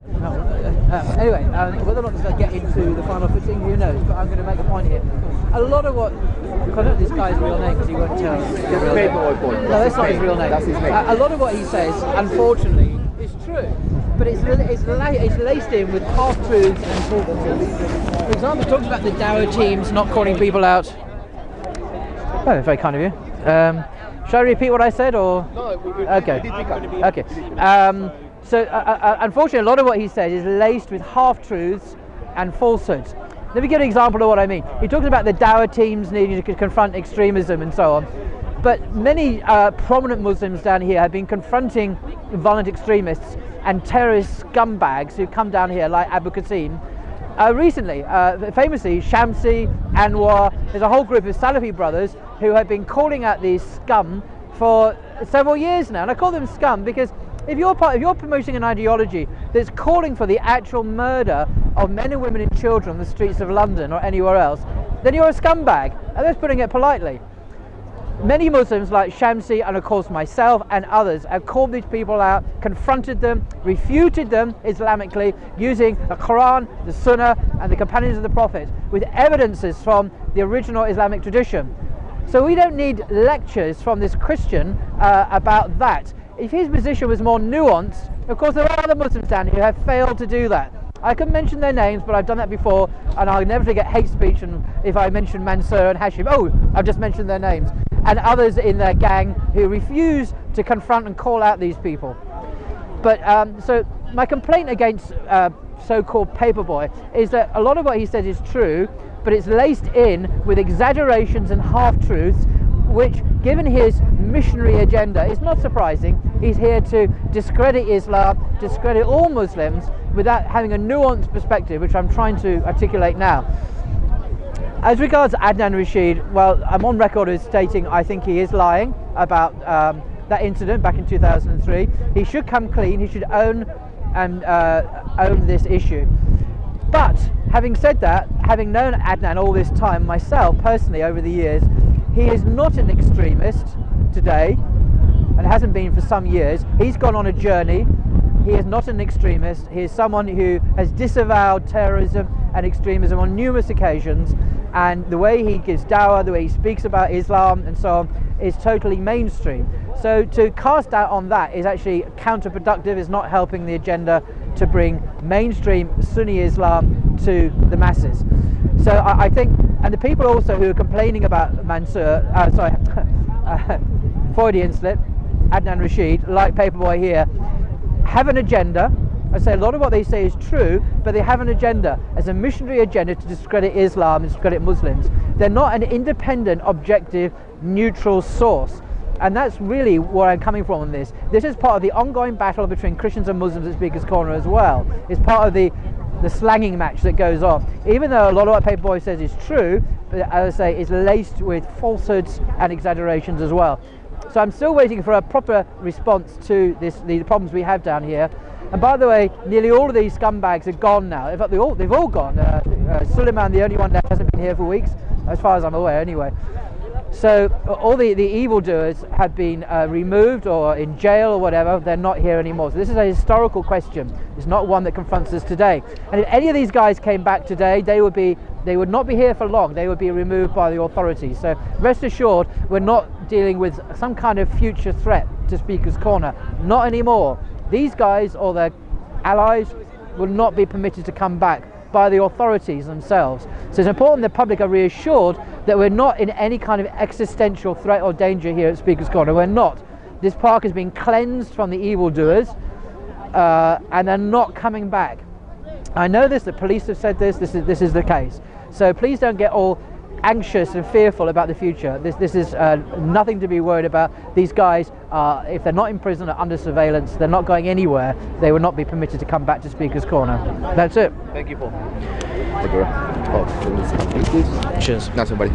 Anyway, whether or not this will get into the final footing, who knows? But I'm going to make a point here. A lot of what, I don't know this guy's real name because he won't tell. Paperboy. No, that's not his real name. That's his name. A lot of what he says, unfortunately, is true. But it's laced in with half-truths and falsehoods. For example, he talks about the Dower teams not calling people out. Oh, very kind of you. Should I repeat what I said, or? No, okay. Okay. So, unfortunately, a lot of what he says is laced with half-truths and falsehoods. Let me give an example of what I mean. He talks about the Dower teams needing to confront extremism and so on. But many prominent Muslims down here have been confronting violent extremists and terrorist scumbags who come down here, like Abu Qasim. Recently, famously, Shamsi, Anwar, there's a whole group of Salafi brothers who have been calling out these scum for several years now. And I call them scum because if you're promoting an ideology that's calling for the actual murder of men and women and children on the streets of London or anywhere else, then you're a scumbag. And that's putting it politely. Many Muslims like Shamsi and of course myself and others have called these people out, confronted them, refuted them Islamically using the Quran, the Sunnah and the companions of the Prophet with evidences from the original Islamic tradition. So we don't need lectures from this Christian about that. If his position was more nuanced, of course there are other Muslims down here who have failed to do that. I can mention their names, but I've done that before, and I'll never get hate speech and if I mention Mansur and Hashim. Oh, I've just mentioned their names. And others in their gang who refuse to confront and call out these people. But so my complaint against so-called Paperboy is that a lot of what he says is true, but it's laced in with exaggerations and half-truths, which, given his missionary agenda, is not surprising. He's here to discredit Islam, discredit all Muslims, without having a nuanced perspective, which I'm trying to articulate now. As regards Adnan Rashid, well, I'm on record as stating I think he is lying about that incident back in 2003. He should come clean. He should own this issue. But having said that, having known Adnan all this time myself personally over the years, he is not an extremist today and hasn't been for some years. He's gone on a journey. He is not an extremist. He is someone who has disavowed terrorism and extremism on numerous occasions, and the way he gives dawah, the way he speaks about Islam and so on is totally mainstream. So to cast doubt on that is actually counterproductive, is not helping the agenda to bring mainstream Sunni Islam to the masses. So I think, and the people also who are complaining about Mansur, Freudian slip, Adnan Rashid, like Paperboy here, have an agenda. I say a lot of what they say is true, but they have an agenda as a missionary agenda to discredit Islam and discredit Muslims. They're not an independent, objective, neutral source. And that's really where I'm coming from on this. This is part of the ongoing battle between Christians and Muslims at Speaker's Corner as well. It's part of the slanging match that goes on. Even though a lot of what Paperboy says is true, but as I say, it's laced with falsehoods and exaggerations as well. So I'm still waiting for a proper response to the problems we have down here. And by the way, nearly all of these scumbags are gone now. In fact, they've all gone. Suleiman, the only one that hasn't been here for weeks, as far as I'm aware anyway. So all the evildoers have been removed or in jail or whatever. They're not here anymore. So this is a historical question. It's not one that confronts us today. And if any of these guys came back today, they would not be here for long. They would be removed by the authorities. So rest assured, we're not dealing with some kind of future threat to Speaker's Corner. Not anymore. These guys or their allies will not be permitted to come back by the authorities themselves. So it's important the public are reassured that we're not in any kind of existential threat or danger here at Speaker's Corner. We're not. This park has been cleansed from the evildoers and they're not coming back. I know this, the police have said this is the case. So please don't get all anxious and fearful about the future. This is nothing to be worried about. These guys, if they're not in prison or under surveillance, they're not going anywhere. They will not be permitted to come back to Speaker's Corner. That's it. Thank you, Paul. Cheers. Not somebody.